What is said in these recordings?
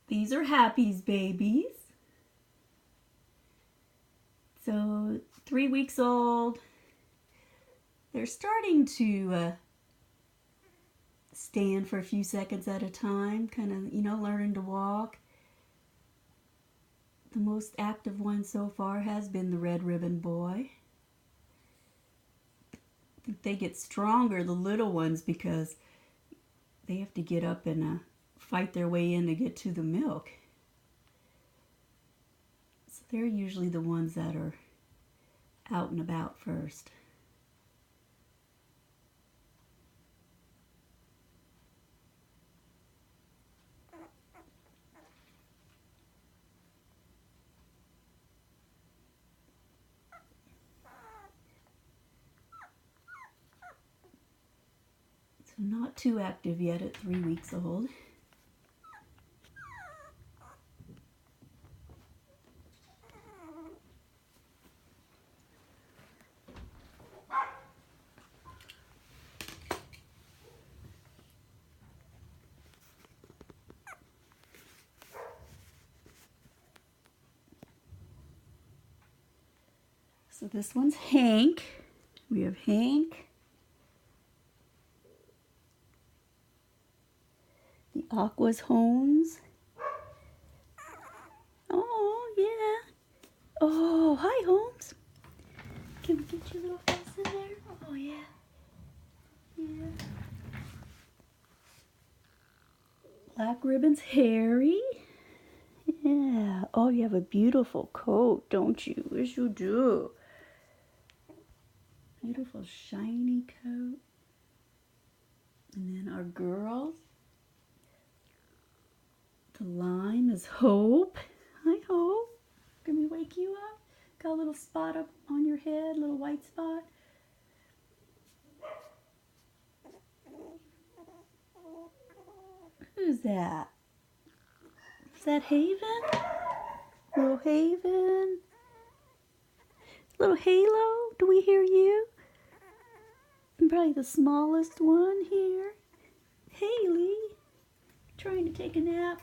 These are Happy's babies. So 3 weeks old. They're starting to stand for a few seconds at a time, kind of, learning to walk. The most active one so far has been the red ribbon boy. I think they get stronger, the little ones, because they have to get up and fight their way in to get to the milk. So they're usually the ones that are out and about first. So not too active yet at 3 weeks old. So this one's Hank. We have Hank. The Aqua's Holmes. Oh, yeah. Oh, hi, Holmes. Can we get your little face in there? Oh, yeah. Yeah. Black Ribbon's Harry. Yeah. Oh, you have a beautiful coat, don't you? Yes, you do. Beautiful shiny coat. And then our girls. The lime is Hope. Hi, Hope. Can we wake you up? Got a little spot up on your head, little white spot. Who's that? Is that Haven? Little Haven? Little Halo? Do we hear you? And probably the smallest one here. Haley. Trying to take a nap.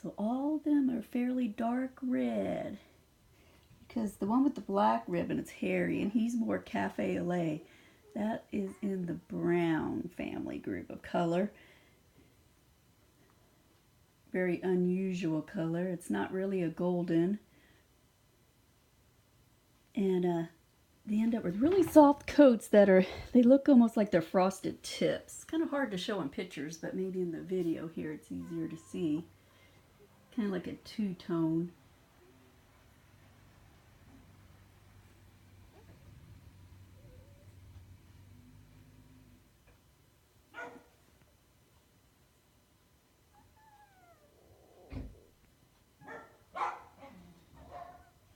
So all of them are fairly dark red. Because the one with the black ribbon, it's Harry, and he's more cafe au lait. That is in the brown family group of color. Very unusual color. It's not really a golden. And they end up with really soft coats that they look almost like they're frosted tips. Kind of hard to show in pictures, but maybe in the video here it's easier to see. Kind of like a two-tone.